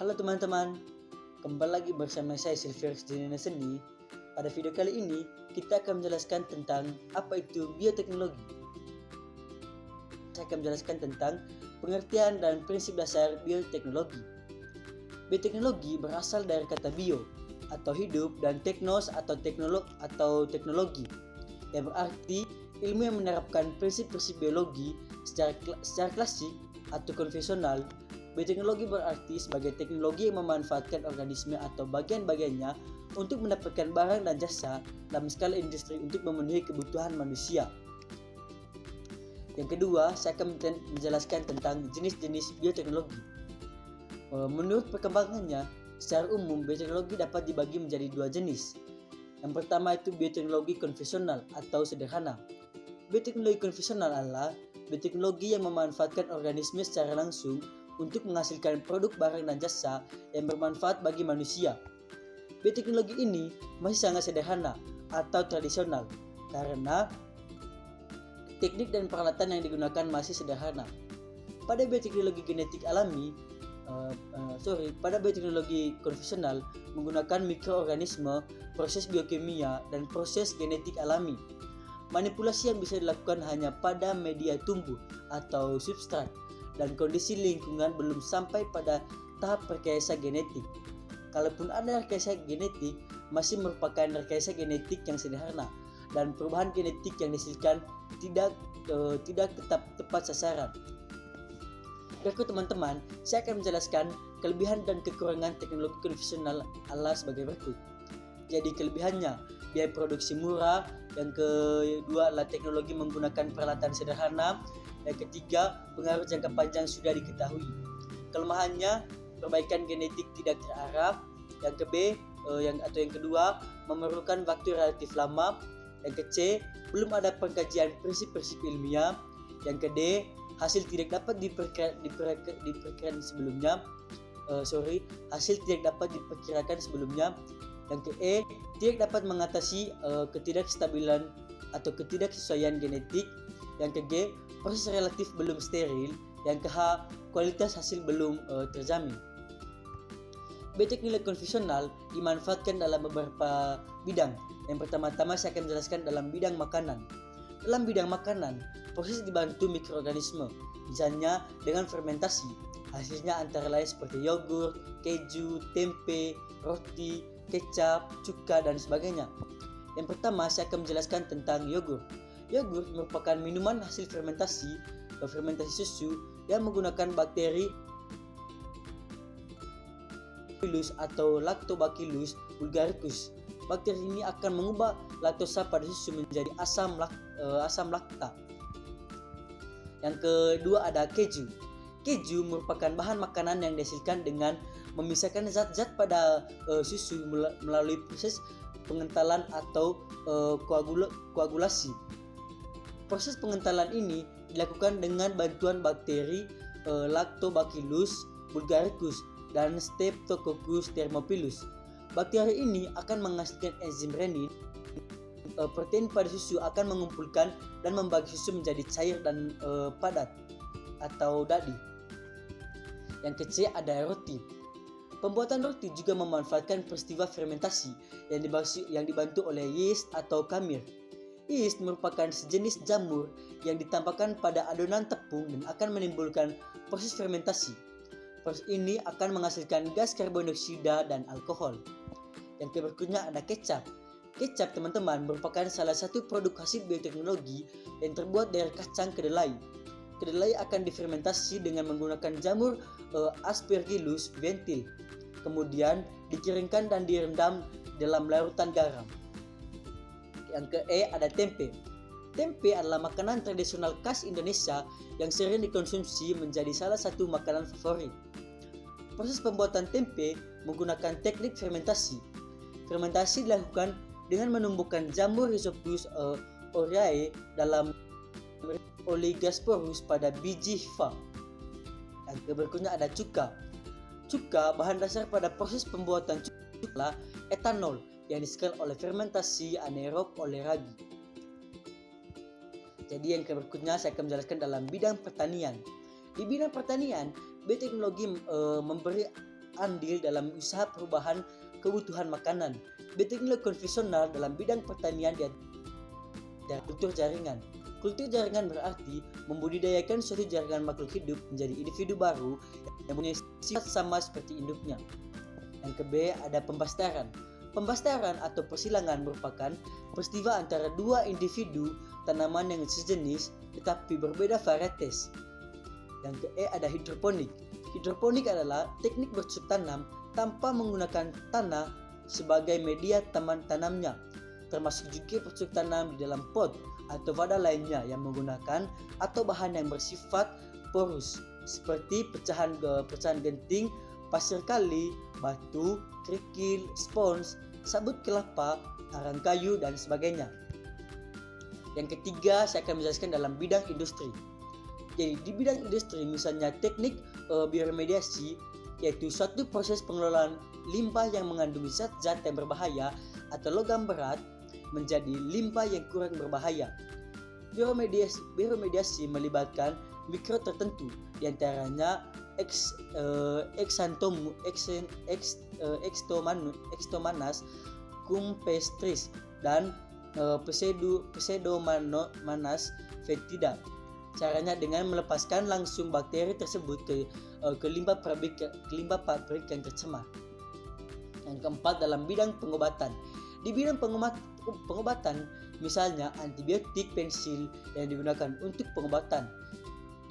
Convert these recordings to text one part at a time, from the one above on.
Halo teman-teman, kembali lagi bersama saya Silvius Dinena Seni. Pada video kali ini kita akan menjelaskan tentang apa itu bioteknologi. Saya akan menjelaskan tentang pengertian dan prinsip dasar bioteknologi. Bioteknologi berasal dari kata bio atau hidup dan teknos atau teknologi yang berarti ilmu yang menerapkan prinsip-prinsip biologi secara klasik atau konvensional. Bioteknologi berarti sebagai teknologi yang memanfaatkan organisme atau bagian-bagiannya untuk mendapatkan barang dan jasa dalam skala industri untuk memenuhi kebutuhan manusia. Yang kedua, saya akan menjelaskan tentang jenis-jenis bioteknologi. Menurut perkembangannya, secara umum bioteknologi dapat dibagi menjadi dua jenis. Yang pertama itu bioteknologi konvensional atau sederhana. Bioteknologi konvensional adalah bioteknologi yang memanfaatkan organisme secara langsung untuk menghasilkan produk barang dan jasa yang bermanfaat bagi manusia. Bioteknologi ini masih sangat sederhana atau tradisional karena teknik dan peralatan yang digunakan masih sederhana. Pada bioteknologi genetik alami, pada bioteknologi konvensional menggunakan mikroorganisme, proses biokimia, dan proses genetik alami. Manipulasi yang bisa dilakukan hanya pada media tumbuh atau substrat, dan kondisi lingkungan belum sampai pada tahap rekayasa genetik. Kalaupun ada rekayasa genetik, masih merupakan rekayasa genetik yang sederhana dan perubahan genetik yang dihasilkan tidak tetap tepat sasaran. Baiklah teman-teman, saya akan menjelaskan kelebihan dan kekurangan teknologi konvensional adalah sebagai berikut. Jadi kelebihannya, biaya produksi murah. Yang kedua adalah teknologi menggunakan peralatan sederhana. Yang ketiga, pengaruh jangka panjang sudah diketahui. Kelemahannya, perbaikan genetik tidak terarah. Yang kedua, memerlukan waktu relatif lama. Yang ke-C, belum ada pengkajian prinsip-prinsip ilmiah. Yang ke-D, hasil tidak dapat diperkirakan sebelumnya. Yang ke-E, tidak dapat mengatasi ketidakstabilan atau ketidaksesuaian genetik. Yang ke-G, proses relatif belum steril. Yang ke-H, kualitas hasil belum terjamin. Bioteknologi konvensional dimanfaatkan dalam beberapa bidang. Yang pertama-tama saya akan menjelaskan dalam bidang makanan. Dalam bidang makanan, proses dibantu mikroorganisme, misalnya dengan fermentasi. Hasilnya antara lain seperti yogurt, keju, tempe, roti, kecap, cuka, dan sebagainya. Yang pertama saya akan menjelaskan tentang yogurt. Yogurt merupakan minuman hasil fermentasi susu yang menggunakan bakteri atau Lactobacillus bulgaricus. Bakteri ini akan mengubah laktosa pada susu menjadi asam lakta. Yang kedua ada keju. Keju merupakan bahan makanan yang dihasilkan dengan memisahkan zat-zat pada susu melalui proses pengentalan atau koagulasi. Proses pengentalan ini dilakukan dengan bantuan bakteri Lactobacillus bulgaricus dan Streptococcus thermophilus. Bakteri ini akan menghasilkan enzim renin. Protein pada susu akan mengumpulkan dan membagi susu menjadi cair dan padat atau dadi. Yang ke-C ada roti. Pembuatan roti juga memanfaatkan peristiwa fermentasi yang dibantu oleh yeast atau kamir. Yeast merupakan sejenis jamur yang ditambahkan pada adonan tepung dan akan menimbulkan proses fermentasi. Proses ini akan menghasilkan gas karbon dioksida dan alkohol. Yang berikutnya ada kecap. Kecap teman-teman merupakan salah satu produk hasil bioteknologi yang terbuat dari kacang kedelai. Kedelai akan difermentasi dengan menggunakan jamur Aspergillus ventil. Kemudian dikeringkan dan direndam dalam larutan garam. Yang ke-E ada tempe. Tempe adalah makanan tradisional khas Indonesia yang sering dikonsumsi menjadi salah satu makanan favorit. Proses pembuatan tempe menggunakan teknik fermentasi. Fermentasi dilakukan dengan menumbuhkan jamur Rhizopus aureae dalam Oligosporus pada biji hifa. Yang berikutnya ada cuka. Cuka bahan dasar pada proses pembuatan cuka adalah etanol yang dihasilkan oleh fermentasi anaerob oleh ragi. Jadi yang berikutnya saya akan menjelaskan dalam bidang pertanian. Di bidang pertanian, bioteknologi memberi andil dalam usaha perubahan kebutuhan makanan. Bioteknologi konvensional dalam bidang pertanian dan kultur jaringan. Kultur jaringan berarti membudidayakan suatu jaringan makhluk hidup menjadi individu baru yang punya sifat sama seperti induknya. Yang ke B ada pembastaran. Pembastaran atau persilangan merupakan peristiwa antara dua individu tanaman yang sejenis tetapi berbeda varietas. Yang ke E ada hidroponik. Hidroponik adalah teknik bercocok tanam tanpa menggunakan tanah sebagai media tanamnya, termasuk juga bercocok tanam di dalam pot atau wadah lainnya yang menggunakan atau bahan yang bersifat porus seperti pecahan genting, pasir kali, batu, kerikil, spons, sabut kelapa, arang kayu dan sebagainya. Yang ketiga saya akan menjelaskan dalam bidang industri. Jadi di bidang industri misalnya teknik bioremediasi, yaitu suatu proses pengelolaan limbah yang mengandung zat-zat yang berbahaya atau logam berat menjadi limbah yang kurang berbahaya. Bioremediasi melibatkan mikro tertentu, diantaranya Xtomanas campestris dan Pseudomonas foetida. Caranya dengan melepaskan langsung bakteri tersebut ke limbah pabrik yang tercemar. Yang keempat dalam bidang pengobatan. Di bidang pengobatan misalnya antibiotik pensil yang digunakan untuk pengobatan,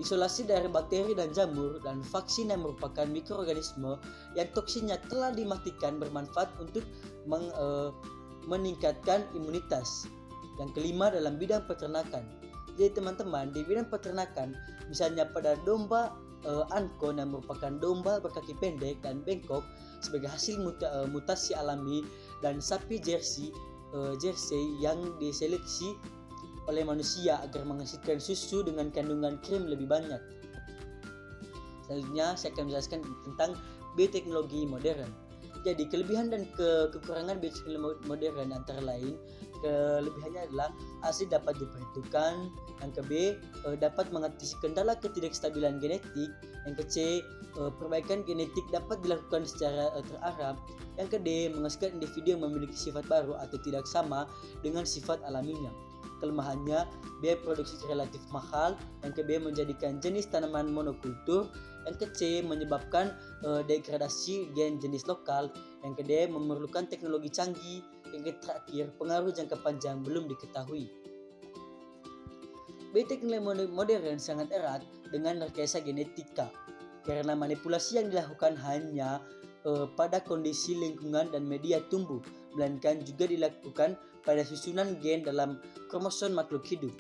isolasi dari bakteri dan jamur, dan vaksin yang merupakan mikroorganisme yang toksinnya telah dimatikan bermanfaat untuk meningkatkan imunitas. Yang kelima dalam bidang peternakan. Jadi teman-teman, di bidang peternakan misalnya pada domba Ankon yang merupakan domba berkaki pendek dan bengkok sebagai hasil mutasi alami, dan sapi Jersey yang diseleksi oleh manusia agar menghasilkan susu dengan kandungan krim lebih banyak. Selanjutnya saya akan menjelaskan tentang bioteknologi modern. Jadi kelebihan dan kekurangan bioteknologi modern antara lain, kelebihannya adalah hasil dapat diperhitungkan. Yang ke B, dapat mengatasi kendala ketidakstabilan genetik. Yang ke C, perbaikan genetik dapat dilakukan secara terarah. Yang ke D, menghasilkan individu yang memiliki sifat baru atau tidak sama dengan sifat alaminya. Kelemahannya, biaya produksi relatif mahal. Yang ke B, menjadikan jenis tanaman monokultur. Yang ke C, menyebabkan degradasi gen jenis lokal. Yang ke D, memerlukan teknologi canggih. Yang terakhir, pengaruh jangka panjang belum diketahui. Bioteknologi modern sangat erat dengan rekayasa genetika karena manipulasi yang dilakukan hanya pada kondisi lingkungan dan media tumbuh, melainkan juga dilakukan pada susunan gen dalam kromosom makhluk hidup.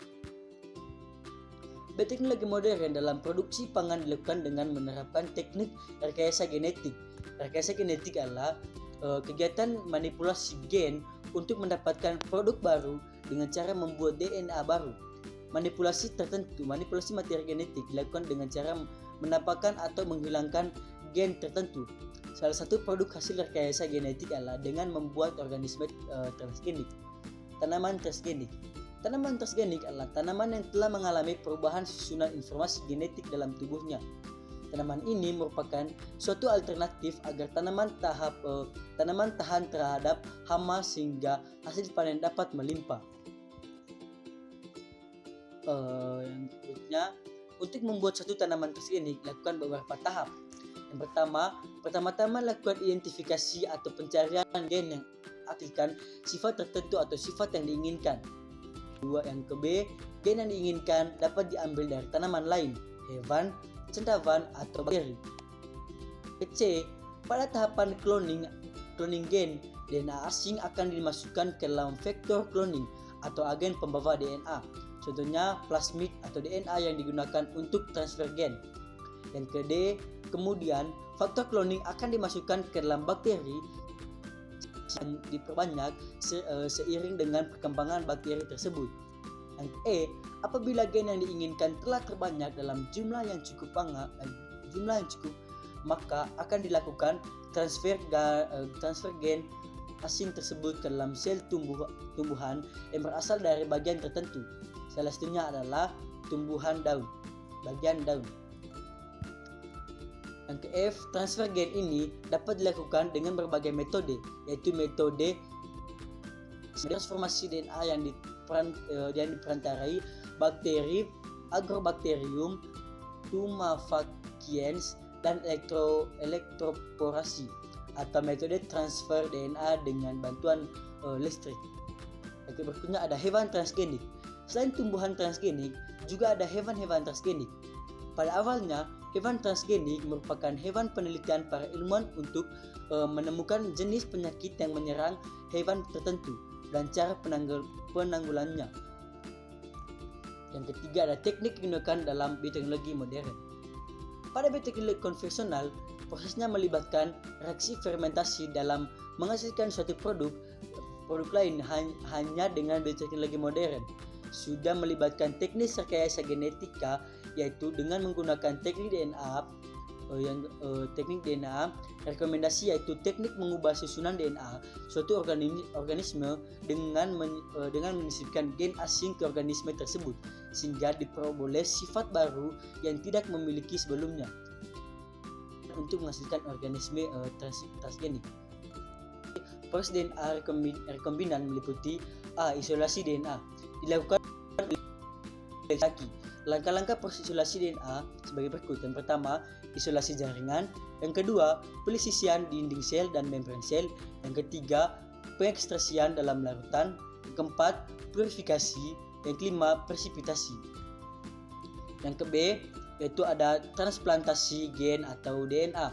Bioteknologi modern dalam produksi pangan dilakukan dengan menerapkan teknik rekayasa genetik. Rekayasa genetik adalah kegiatan manipulasi gen untuk mendapatkan produk baru dengan cara membuat DNA baru. Manipulasi materi genetik dilakukan dengan cara menampakkan atau menghilangkan gen tertentu. Salah satu produk hasil rekayasa genetik adalah dengan membuat organisme transgenik. Tanaman transgenik. Tanaman transgenik adalah tanaman yang telah mengalami perubahan susunan informasi genetik dalam tubuhnya. Tanaman ini merupakan suatu alternatif agar tanaman tahan terhadap hama sehingga hasil panen dapat melimpah. Yang berikutnya, untuk membuat satu tanaman transgenik lakukan beberapa tahap. Yang pertama-tama lakukan identifikasi atau pencarian gen yang menghasilkan sifat tertentu atau sifat yang diinginkan. Yang ke B, gen yang diinginkan dapat diambil dari tanaman lain, hewan, cendawan atau bakteri. C, pada tahapan cloning gen, DNA asing akan dimasukkan ke dalam vektor cloning atau agen pembawa DNA. Contohnya plasmid atau DNA yang digunakan untuk transfer gen. Yang ke D, kemudian faktor cloning akan dimasukkan ke dalam bakteri yang diperbanyak seiring dengan perkembangan bakteri tersebut. Yang E, apabila gen yang diinginkan telah terbanyak dalam jumlah yang cukup, maka akan dilakukan transfer gen asing tersebut ke dalam sel tumbuhan yang berasal dari bagian tertentu. Salah satunya adalah bagian daun. Yang ke F, transfer gen ini dapat dilakukan dengan berbagai metode, yaitu metode transformasi DNA yang diperantarai bakteri Agrobacterium tumefaciens dan elektroporasi, atau metode transfer DNA dengan bantuan listrik. Yang berikutnya ada hewan transgenik. Selain tumbuhan transgenik, juga ada hewan-hewan transgenik. Pada awalnya, hewan transgenik merupakan hewan penelitian para ilmuwan untuk menemukan jenis penyakit yang menyerang hewan tertentu dan cara penanggulannya. Yang ketiga ada teknik yang digunakan dalam bioteknologi modern. Pada bioteknologi konvensional, prosesnya melibatkan reaksi fermentasi dalam menghasilkan suatu produk lain. Hanya dengan bioteknologi modern sudah melibatkan teknik rekayasa genetika, yaitu dengan menggunakan teknik DNA. Teknik DNA rekomendasi yaitu teknik mengubah susunan DNA suatu organisme dengan menyisipkan gen asing ke organisme tersebut sehingga diperoleh sifat baru yang tidak memiliki sebelumnya untuk menghasilkan organisme transgenik. Proses DNA rekombinan meliputi A. Isolasi DNA dilakukan laki. Langkah-langkah proses isolasi DNA sebagai berikut. Yang pertama, isolasi jaringan. Yang kedua, pelisisian dinding sel dan membran sel. Yang ketiga, pengekstrasian dalam larutan. Yang keempat, purifikasi. Yang kelima, presipitasi. Yang ke B, yaitu ada transplantasi gen atau DNA.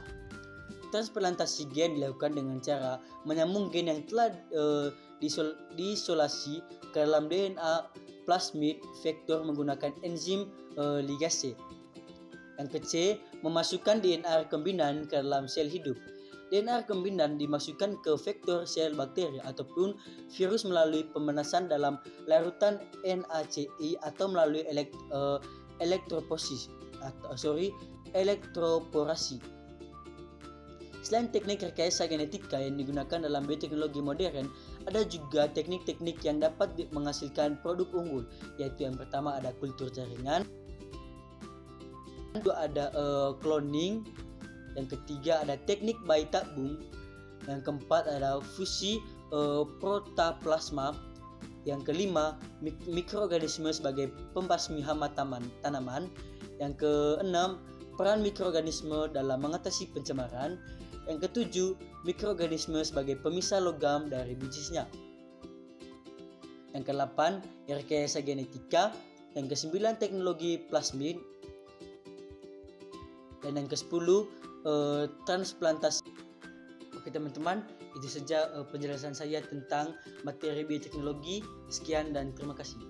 Transplantasi gen dilakukan dengan cara menyambung gen yang telah diisolasi ke dalam DNA plasmid vektor menggunakan enzim ligase. Yang ke C, memasukkan DNA rekombinan ke dalam sel hidup. DNA rekombinan dimasukkan ke vektor sel bakteri ataupun virus melalui pemanasan dalam larutan NaCl atau melalui elektroporasi. Selain teknik rekayasa genetika yang digunakan dalam bioteknologi modern, ada juga teknik-teknik yang dapat menghasilkan produk unggul, yaitu yang pertama ada kultur jaringan, yang kedua ada cloning, yang ketiga ada teknik bayi tabung, yang keempat ada fusi protoplasma, yang kelima mikroorganisme sebagai pembasmi hama tanaman, yang keenam peran mikroorganisme dalam mengatasi pencemaran, yang ketujuh mikroorganisme sebagai pemisah logam dari bijisnya, yang kedelapan rekayasa genetika, yang kesembilan teknologi plasmid, dan yang kesepuluh transplantasi. Oke teman-teman, itu saja penjelasan saya tentang materi bioteknologi. Sekian dan terima kasih.